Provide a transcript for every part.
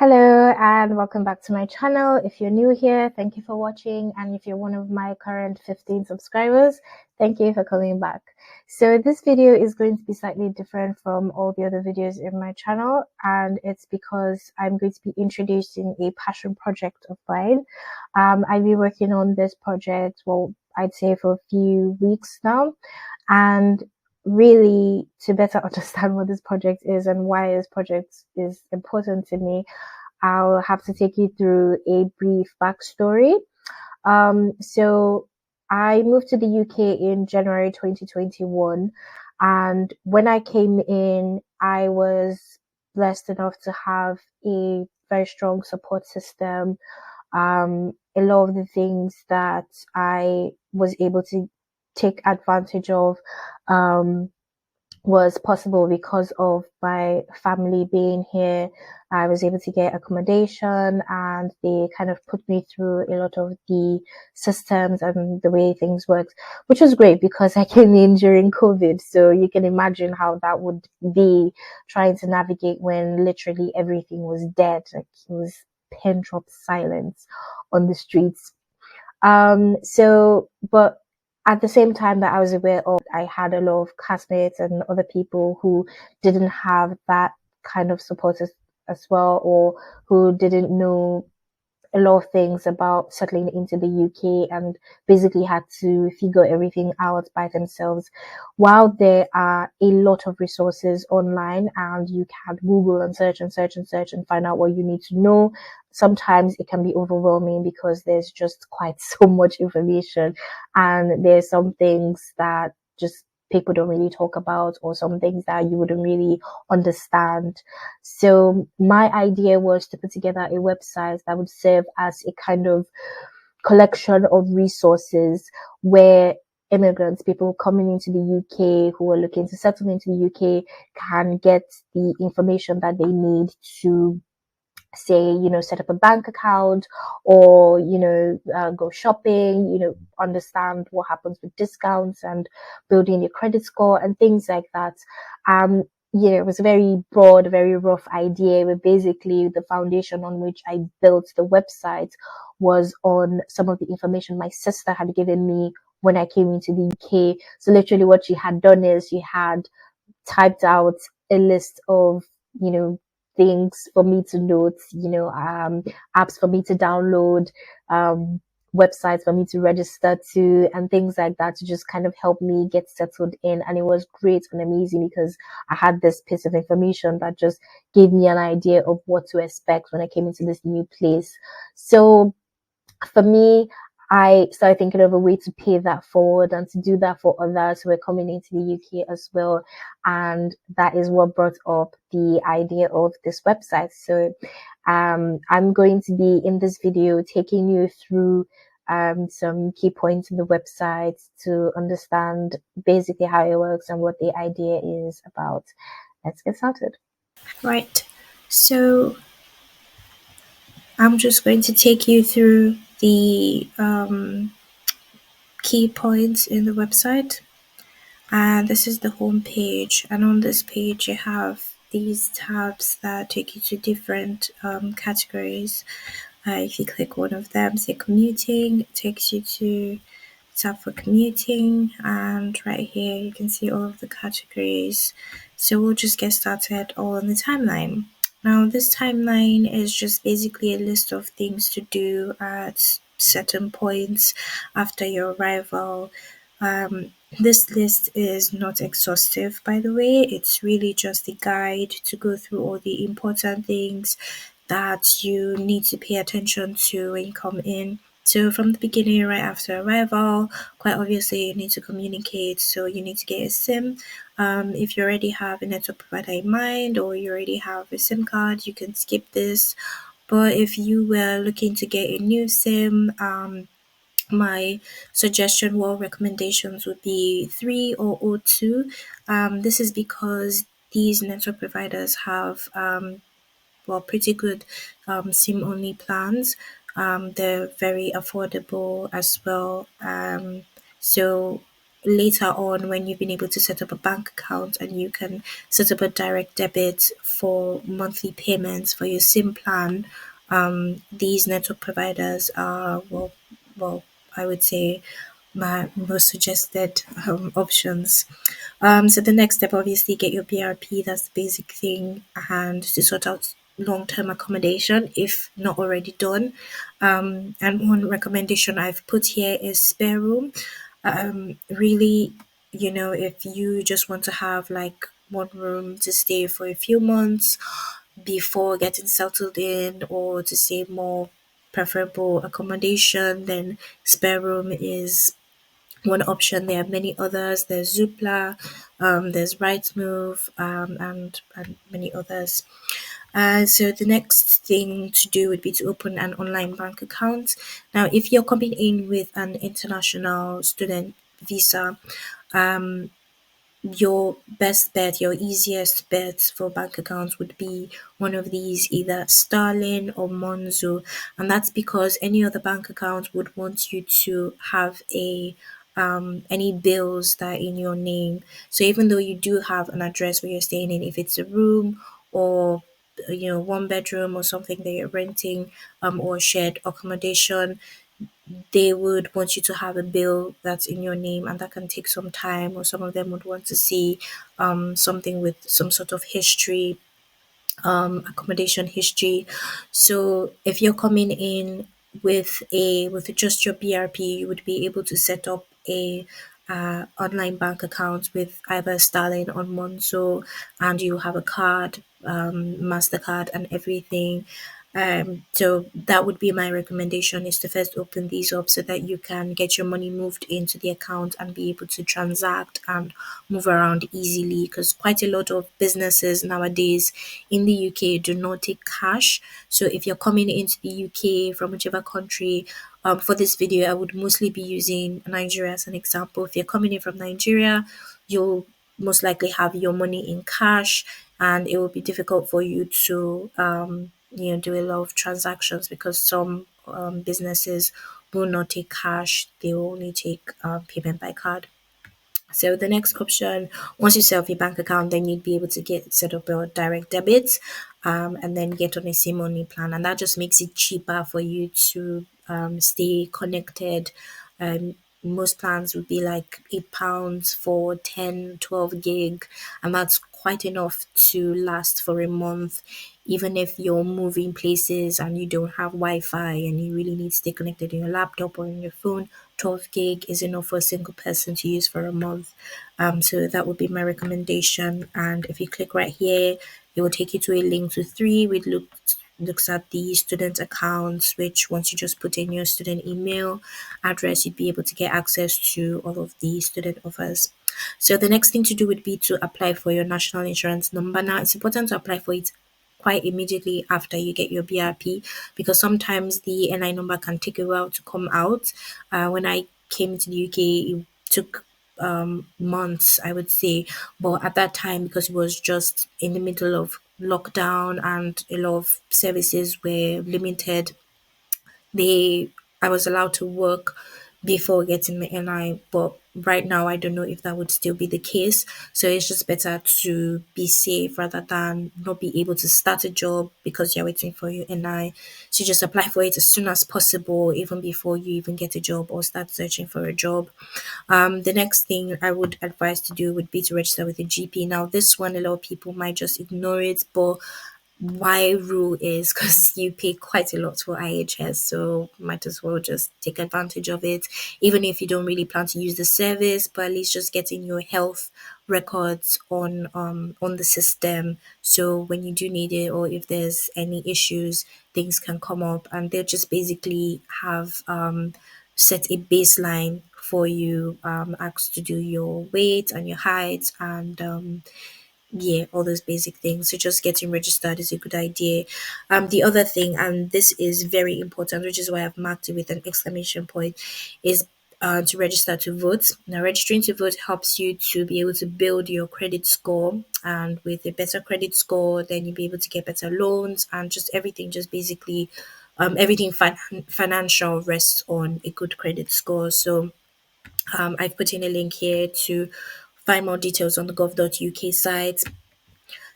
Hello and welcome back to my channel. If you're new here, thank you for watching, and if you're one of my current 15 subscribers, thank you for coming back. So this video is going to be slightly different from all the other videos in my channel, and it's because I'm going to be introducing a passion project of mine. I've been working on this project, well, I'd say for a few weeks now, and really to better understand what this project is and why this project is important to me, I'll have to take you through a brief backstory. So I moved to the UK in January 2021, and when I came in, I was blessed enough to have a very strong support system. A lot of the things that I was able to take advantage of um, was possible because of my family being here. I was able to get accommodation, and they kind of put me through a lot of the systems and the way things worked, which was great because I came in during COVID. So you can imagine how that would be, trying to navigate when literally everything was dead. Like, it was pin drop silence on the streets. But at the same time that I was aware of, I had a lot of classmates and other people who didn't have that kind of support as well, or who didn't know a lot of things about settling into the UK and basically had to figure everything out by themselves. While there are a lot of resources online and you can Google and search and search and search and find out what you need to know, sometimes it can be overwhelming because there's just quite so much information, and there's some things that just people don't really talk about, or some things that you wouldn't really understand. So my idea was to put together a website that would serve as a kind of collection of resources where immigrants, people coming into the UK who are looking to settle into the UK, can get the information that they need to, say, set up a bank account, or go shopping, understand what happens with discounts and building your credit score and things like that. It was a very broad, very rough idea, but basically the foundation on which I built the website was on some of the information my sister had given me when I came into the UK. So literally what she had done is she had typed out a list of, things for me to note, apps for me to download, um, websites for me to register to, and things like that, to just kind of help me get settled in. And it was great and amazing because I had this piece of information that just gave me an idea of what to expect when I came into this new place. So for me, I started thinking of a way to pay that forward and to do that for others who are coming into the UK as well. And that is what brought up the idea of this website. So I'm going to be in this video taking you through some key points in the website to understand basically how it works and what the idea is about. Let's get started. Right, so I'm just going to take you through the key points in the website. And this is the home page. And on this page, you have these tabs that take you to different categories. If you click one of them, say commuting, it takes you to tab for commuting. And right here, you can see all of the categories. So we'll just get started all on the timeline. Now, this timeline is just basically a list of things to do at certain points after your arrival. This list is not exhaustive, by the way. It's really just a guide to go through all the important things that you need to pay attention to when you come in. So from the beginning, right after arrival, quite obviously you need to communicate. So you need to get a SIM. If you already have a network provider in mind, or you already have a SIM card, you can skip this. But if you were looking to get a new SIM, my suggestion or recommendations would be 3 or O2. This is because these network providers have pretty good SIM only plans. They're very affordable as well. So later on, when you've been able to set up a bank account and you can set up a direct debit for monthly payments for your SIM plan, these network providers are well, I would say my most suggested options. So the next step, obviously, get your BRP. That's the basic thing, and to sort out long-term accommodation if not already done. And one recommendation I've put here is spare room. Really, if you just want to have like one room to stay for a few months before getting settled in, or to say more preferable accommodation, then spare room is one option. There are many others. There's Zoopla, there's Rightmove, and many others. So the next thing to do would be to open an online bank account. Now, if you're coming in with an international student visa, um, your best bet, your easiest bets for bank accounts would be one of these, either Starling or Monzo. And that's because any other bank account would want you to have any bills that are in your name. So even though you do have an address where you're staying in, if it's a room or one bedroom or something that you're renting, or shared accommodation, they would want you to have a bill that's in your name, and that can take some time, or some of them would want to see something with some sort of history, accommodation history. So if you're coming in with just your BRP, you would be able to set up a online bank account with either Starling or Monzo, and you have a card, Mastercard, and everything. So that would be my recommendation, is to first open these up so that you can get your money moved into the account and be able to transact and move around easily, because quite a lot of businesses nowadays in the UK do not take cash. So if you're coming into the UK from whichever country, for this video, I would mostly be using Nigeria as an example. If you're coming in from Nigeria, you'll most likely have your money in cash, and it will be difficult for you to do a lot of transactions, because some businesses will not take cash; they will only take payment by card. So the next option, once you set up your bank account, then you'd be able to get set up your direct debits, and then get on a SIM only plan, and that just makes it cheaper for you to stay connected. Most plans would be like £8 for 10, 12 gig, and that's quite enough to last for a month. Even if you're moving places and you don't have Wi-Fi and you really need to stay connected on your laptop or on your phone, 12 gig is enough for a single person to use for a month. So that would be my recommendation. And if you click right here, it will take you to a link to three, which looks at the student accounts, which once you just put in your student email address, you'd be able to get access to all of the student offers. So the next thing to do would be to apply for your national insurance number. Now, it's important to apply for it quite immediately after you get your BRP, because sometimes the NI number can take a while to come out. When I came to the UK, it took months, I would say. But at that time, because it was just in the middle of lockdown and a lot of services were limited, they I was allowed to work before getting my NI, but right now I don't know if that would still be the case. So it's just better to be safe rather than not be able to start a job because you're waiting for your NI. So just apply for it as soon as possible, even before you even get a job or start searching for a job. The next thing I would advise to do would be to register with a GP. Now, this one, a lot of people might just ignore it, but why rule is because you pay quite a lot for IHS, so might as well just take advantage of it, even if you don't really plan to use the service, but at least just getting your health records on the system, so when you do need it or if there's any issues, things can come up, and they'll just basically have set a baseline for you, asked to do your weight and your height, and yeah, all those basic things. So just getting registered is a good idea. The other thing, and this is very important, which is why I've marked it with an exclamation point, is to register to vote. Now, registering to vote helps you to be able to build your credit score, and with a better credit score, then you'll be able to get better loans, and just everything, just basically, everything financial rests on a good credit score. So I've put in a link here to find more details on the gov.uk site.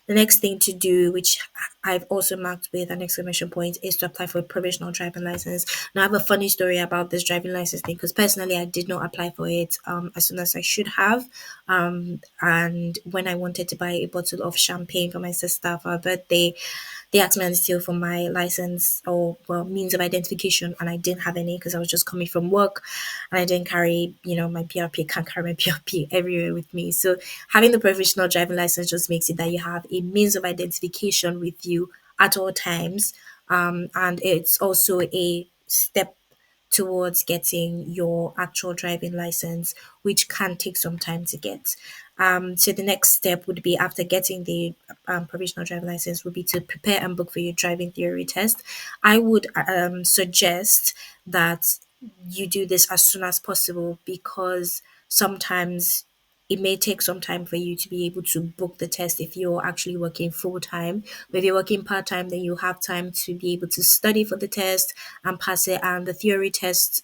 The next thing to do, which I've also marked with an exclamation point, is to apply for a provisional driving license. Now, I have a funny story about this driving license thing because personally, I did not apply for it as soon as I should have. And when I wanted to buy a bottle of champagne for my sister for her birthday, they asked me on the seal for my license or well means of identification, and I didn't have any because I was just coming from work, and I didn't carry my PRP. Can't carry my PRP everywhere with me. So having the provisional driving license just makes it that you have a means of identification with you at all times, and it's also a step towards getting your actual driving license, which can take some time to get. So the next step would be after getting the provisional driving license would be to prepare and book for your driving theory test. I would suggest that you do this as soon as possible because sometimes it may take some time for you to be able to book the test if you're actually working full time. But if you're working part time, then you have time to be able to study for the test and pass it. And the theory test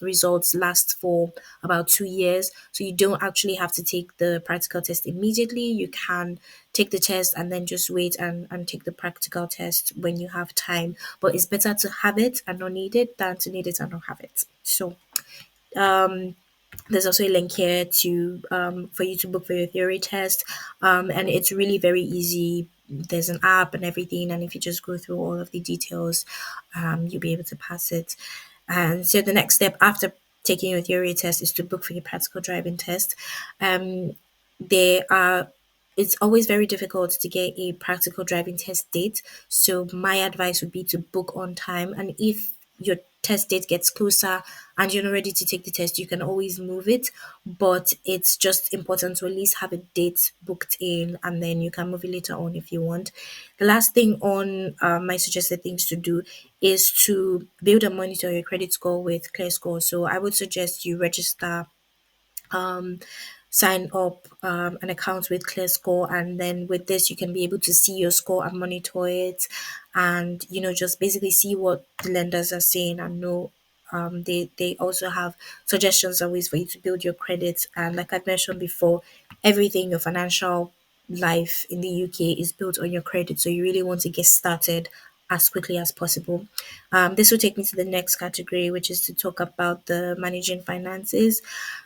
results last for about 2 years. So you don't actually have to take the practical test immediately. You can take the test and then just wait and take the practical test when you have time. But it's better to have it and not need it than to need it and not have it. So there's also a link here to for you to book for your theory test, and it's really very easy. There's an app and everything, and if you just go through all of the details, you'll be able to pass it. And so the next step after taking your theory test is to book for your practical driving test. Um, they are it's always very difficult to get a practical driving test date. So my advice would be to book on time. And if your test date gets closer and you're not ready to take the test, you can always move it. But it's just important to at least have a date booked in and then you can move it later on if you want. The last thing on my suggested things to do is to build and monitor your credit score with ClearScore. So I would suggest you register um, sign up an account with ClearScore, and then with this you can be able to see your score and monitor it, and just basically see what the lenders are saying and know. They also have suggestions and ways for you to build your credit, and like I've mentioned before, everything your financial life in the UK is built on your credit, so you really want to get started as quickly as possible. This will take me to the next category, which is to talk about the managing finances.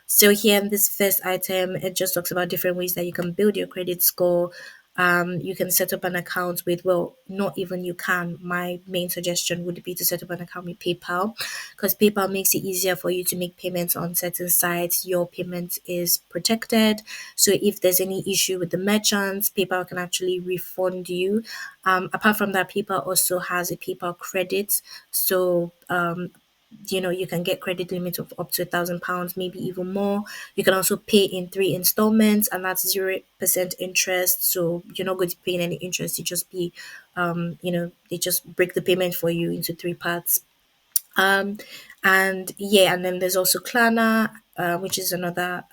So here in this first item, it just talks about different ways that you can build your credit score. You can set up an account with, well, not even you can. My main suggestion would be to set up an account with PayPal because PayPal makes it easier for you to make payments on certain sites. Your payment is protected. So if there's any issue with the merchants, PayPal can actually refund you. Apart from that, PayPal also has a PayPal credit. So you can get credit limit of up to £1,000, maybe even more. You can also pay in 3 installments, and that's 0% interest. So you're not going to pay any interest. You just be, they just break the payment for you into three parts. Um, and yeah, and then there's also Klarna, which is another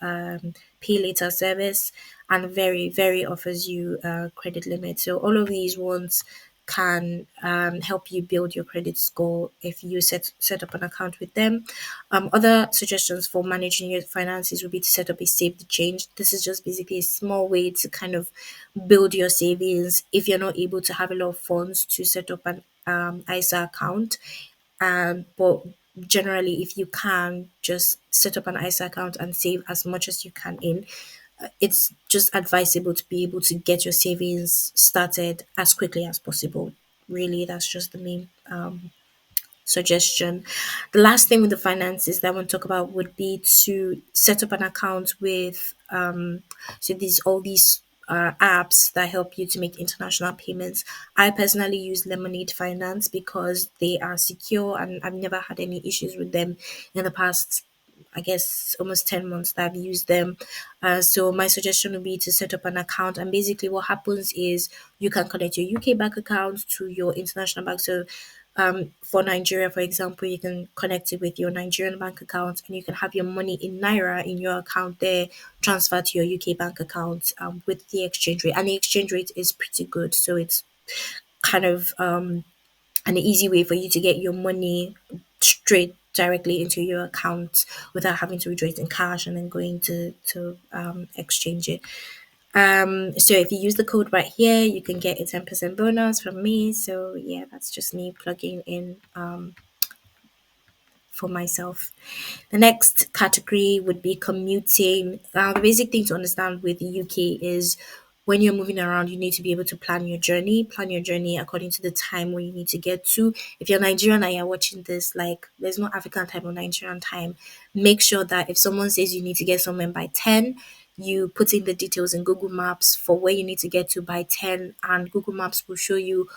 pay later service, and very, very offers you credit limit. So all of these ones can help you build your credit score if you set up an account with them. Other suggestions for managing your finances would be to set up a save the change. This is just basically a small way to kind of build your savings if you're not able to have a lot of funds to set up an ISA account. But generally, if you can, just set up an ISA account and save as much as you can in. It's just advisable to be able to get your savings started as quickly as possible. Really, that's just the main suggestion. The last thing with the finances that I want to talk about would be to set up an account with these all these apps that help you to make international payments. I personally use Lemonade Finance because they are secure and I've never had any issues with them in the past. I guess almost 10 months that I've used them. So my suggestion would be to set up an account, and basically what happens is you can connect your UK bank account to your international bank. So for Nigeria, for example, you can connect it with your Nigerian bank account and you can have your money in Naira in your account there, transfer to your UK bank account with the exchange rate. And the exchange rate is pretty good. So it's kind of an easy way for you to get your money straight directly into your account without having to withdraw it in cash and then going to exchange it. So if you use the code right here, you can get a 10% bonus from me. So yeah, that's just me plugging in for myself. The next category would be commuting. The basic thing to understand with the UK is when you're moving around, you need to be able to plan your journey according to the time where you need to get to. If you're Nigerian and you're watching this, like there's no African time or Nigerian time, make sure that if someone says you need to get somewhere by 10, you put in the details in Google Maps for where you need to get to by 10, and Google Maps will show you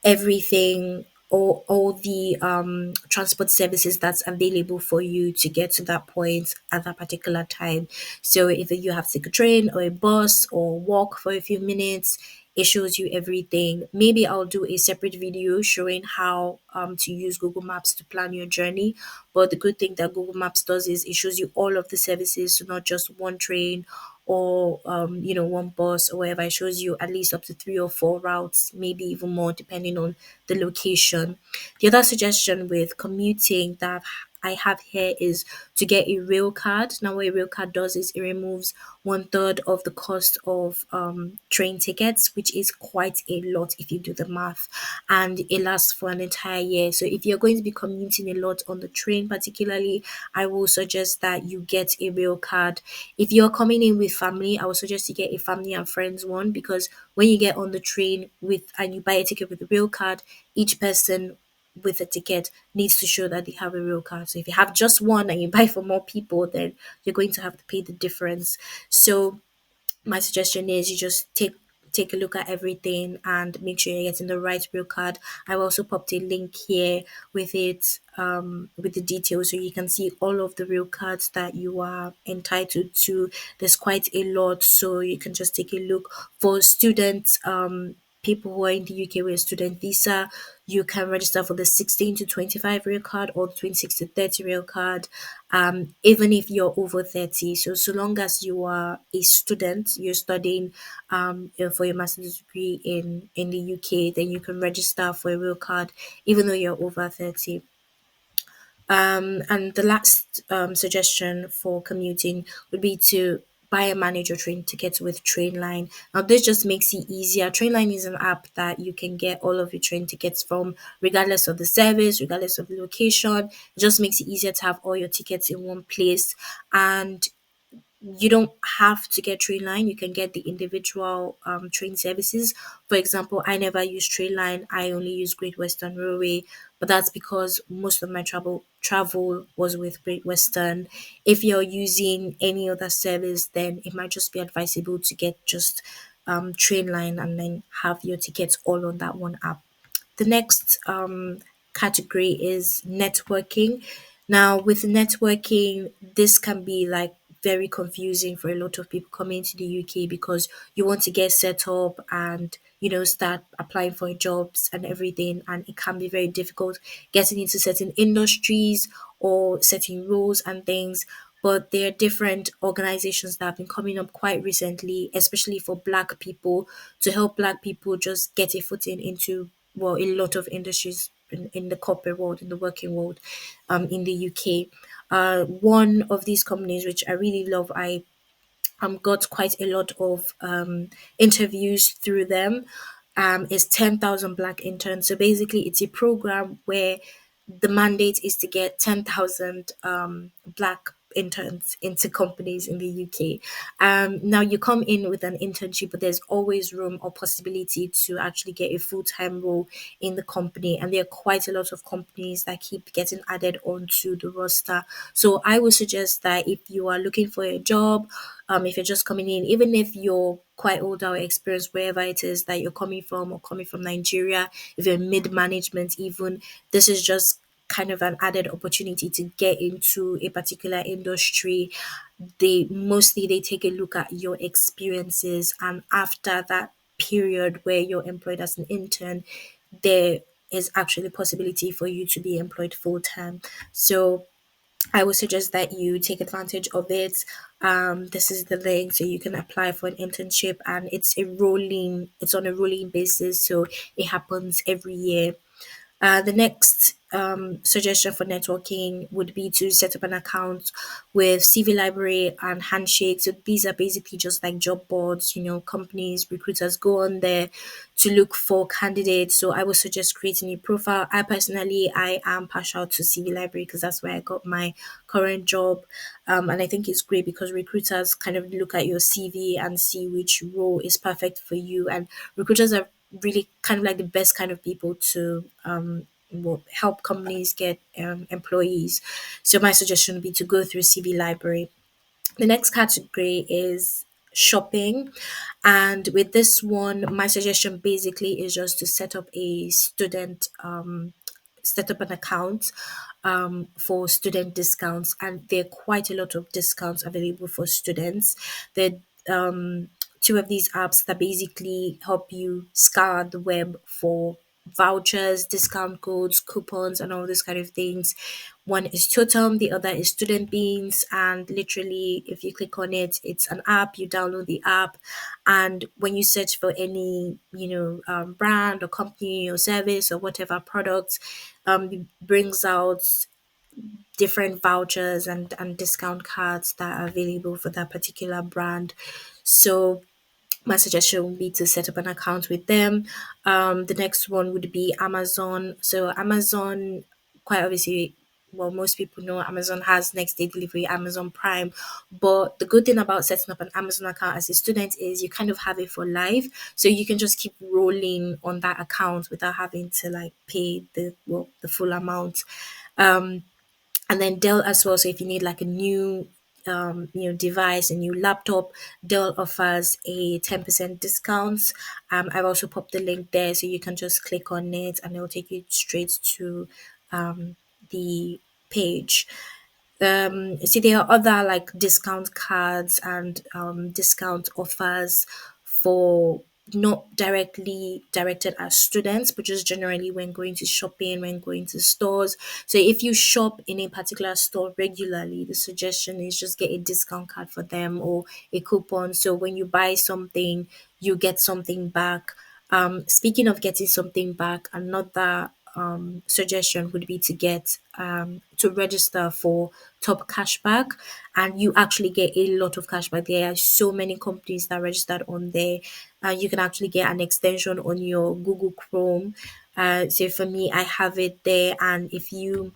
everything, all the transport services that's available for you to get to that point at that particular time. So if you have to take a train or a bus or walk for a few minutes, it shows you everything. Maybe I'll do a separate video showing how to use Google Maps to plan your journey. But the good thing that Google Maps does is it shows you all of the services, so not just one train or one bus or whatever. It shows you at least up to 3 or 4 routes, maybe even more depending on the location. The other suggestion with commuting that I have here is to get a rail card. Now, what a rail card does is it removes 1/3 of the cost of train tickets, which is quite a lot if you do the math, and it lasts for an entire year. So, if you're going to be commuting a lot on the train, particularly, I will suggest that you get a rail card. If you're coming in with family, I would suggest you get a family and friends one, because when you get on the train with and you buy a ticket with a rail card, each person with a ticket needs to show that they have a real card. So if you have just one and you buy for more people, then you're going to have to pay the difference. So my suggestion is you just take a look at everything and make sure you're getting the right real card. I also popped a link here with it, with the details, so you can see all of the real cards that you are entitled to. There's quite a lot, so you can just take a look. For students, people who are in the UK with a student visa, you can register for the 16 to 25 real card or the 26 to 30 real card, even if you're over 30. So long as you are a student, you're studying for your master's degree in the UK, then you can register for a real card even though you're over 30. And the last suggestion for commuting would be to buy a manage your train tickets with Trainline. Now, this just makes it easier. Trainline is an app that you can get all of your train tickets from, regardless of the service, regardless of the location. It just makes it easier to have all your tickets in one place. And you don't have to get train line. You can get the individual train services. For example, I never use train line. I only use Great Western Railway, but that's because most of my travel was with Great Western. If you're using any other service, then it might just be advisable to get just train line and then have your tickets all on that one app. The next category is networking. Now, with networking, this can be like very confusing for a lot of people coming to the UK, because you want to get set up and start applying for jobs and everything, and it can be very difficult getting into certain industries or certain roles and things. But there are different organizations that have been coming up quite recently, especially for Black people, to help Black people just get a footing into, well, a lot of industries in the corporate world, in the working world, in the UK. One of these companies, which I really love, I got quite a lot of interviews through them, is 10,000 Black interns. So basically, it's a program where the mandate is to get 10,000 Black interns into companies in the UK. Now, you come in with an internship, but there's always room or possibility to actually get a full time role in the company. And there are quite a lot of companies that keep getting added onto the roster. So I would suggest that if you are looking for a job, if you're just coming in, even if you're quite old or experienced, wherever it is that you're coming from, or coming from Nigeria, if you're mid management, even, this is just kind of an added opportunity to get into a particular industry. They take a look at your experiences, and after that period where you're employed as an intern, there is actually possibility for you to be employed full time. So I would suggest that you take advantage of it. This is the link, so you can apply for an internship, and it's on a rolling basis, so it happens every year. The next suggestion for networking would be to set up an account with CV Library and Handshake. So these are basically just like job boards, companies, recruiters go on there to look for candidates. So I would suggest creating a profile. I am partial to CV Library because that's where I got my current job. And I think it's great because recruiters kind of look at your CV and see which role is perfect for you. And recruiters are really kind of like the best kind of people to help companies get employees. So my suggestion would be to go through CV Library. The next category is shopping. And with this one, my suggestion basically is just to set up an account for student discounts, and there are quite a lot of discounts available for students. There are two of these apps that basically help you scour the web for vouchers, discount codes, coupons, and all these kind of things. One is Totem, the other is Student Beans, and literally, if you click on it, it's an app. You download the app, and when you search for any, brand or company or service or whatever product, it brings out different vouchers and discount cards that are available for that particular brand. So my suggestion would be to set up an account with them. The next one would be Amazon. So Amazon, quite obviously, well, most people know Amazon has next day delivery, Amazon Prime. But the good thing about setting up an Amazon account as a student is you kind of have it for life. So you can just keep rolling on that account without having to like pay the full amount. And then Dell as well. So if you need like a new device, a new laptop, Dell offers a 10% discount. I've also popped the link there so you can just click on it and it'll take you straight to the page. See, there are other like discount cards and discount offers for not directly directed at students, but just generally when going to shopping, when going to stores. So if you shop in a particular store regularly, the suggestion is just get a discount card for them or a coupon. So when you buy something, you get something back. Speaking of getting something back, another suggestion would be to register for top cashback, and you actually get a lot of cashback. There are so many companies that are registered on there. You can actually get an extension on your Google Chrome. So for me, I have it there, and if you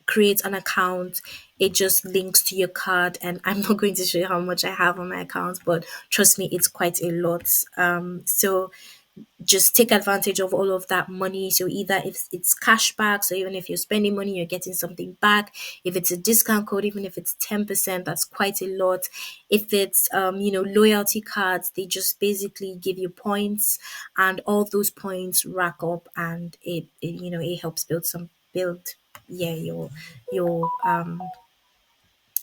create an account, it just links to your card, and I'm not going to show you how much I have on my account, but trust me, it's quite a lot. So just take advantage of all of that money. So either if it's cash back, so even if you're spending money, you're getting something back. If it's a discount code, even if it's 10%, that's quite a lot. If it's loyalty cards, they just basically give you points, and all those points rack up, and it helps build yeah your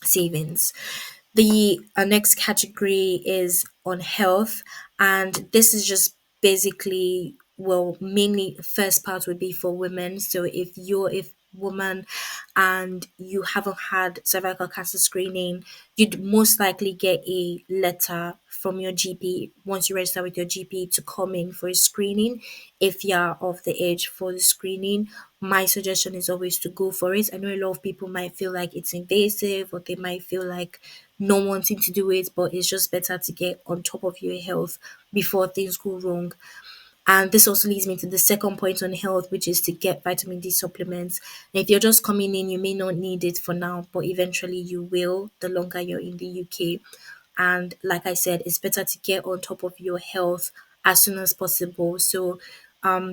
savings. The next category is on health, and this is just basically, well, mainly first part would be for women. So if you're a woman and you haven't had cervical cancer screening, you'd most likely get a letter from your GP once you register with your GP to come in for a screening if you're of the age for the screening. My suggestion is always to go for it. I know a lot of people might feel like it's invasive or they might feel like not wanting to do it, but it's just better to get on top of your health before things go wrong. And this also leads me to the second point on health, which is to get vitamin D supplements. And if you're just coming in, you may not need it for now, but eventually you will the longer you're in the UK. And like I said, it's better to get on top of your health as soon as possible. So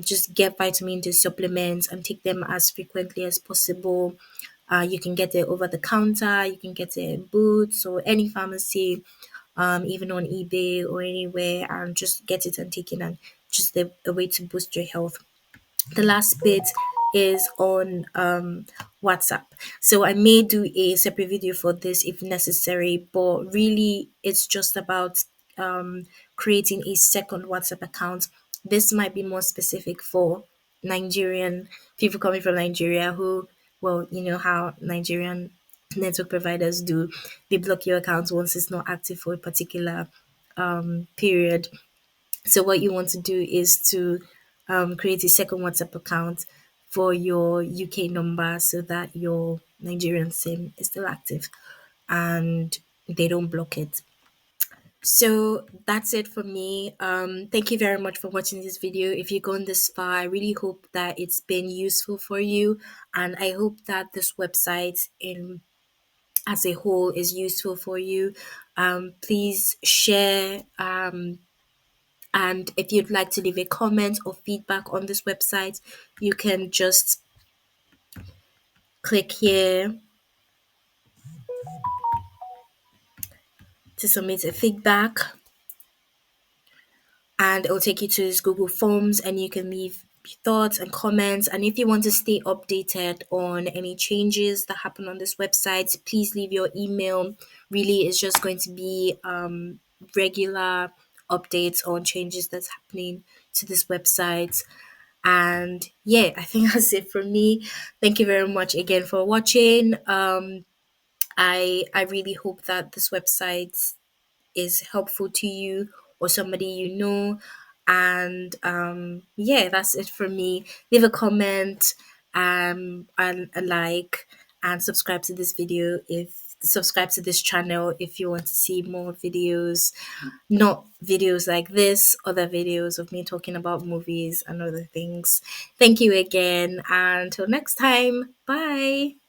just get vitamin D supplements and take them as frequently as possible. You can get it over the counter, you can get it in Boots or any pharmacy, even on eBay or anywhere, and just get it and take it, and just a way to boost your health. The last bit is on WhatsApp. So I may do a separate video for this if necessary, but really it's just about creating a second WhatsApp account. This might be more specific for Nigerian people coming from Nigeria who, well, you know how Nigerian network providers do. They block your account once it's not active for a particular period. So what you want to do is to create a second WhatsApp account for your UK number so that your Nigerian SIM is still active and they don't block it. So that's it for me. Thank you very much for watching this video. If you've gone this far, I really hope that it's been useful for you, and I hope that this website in as a whole is useful for you. Please share. And if you'd like to leave a comment or feedback on this website, you can just click here to submit a feedback, and it'll take you to this Google Forms, and you can leave thoughts and comments. And if you want to stay updated on any changes that happen on this website, please leave your email. Really, it's just going to be regular updates on changes that's happening to this website. And yeah, I think that's it for me. Thank you very much again for watching. I really hope that this website is helpful to you or somebody you know. And yeah, that's it for me. Leave a comment, and a like, and subscribe to this video if subscribe to this channel if you want to see more videos, not videos like this, other videos of me talking about movies and other things. Thank you again, and until next time, bye.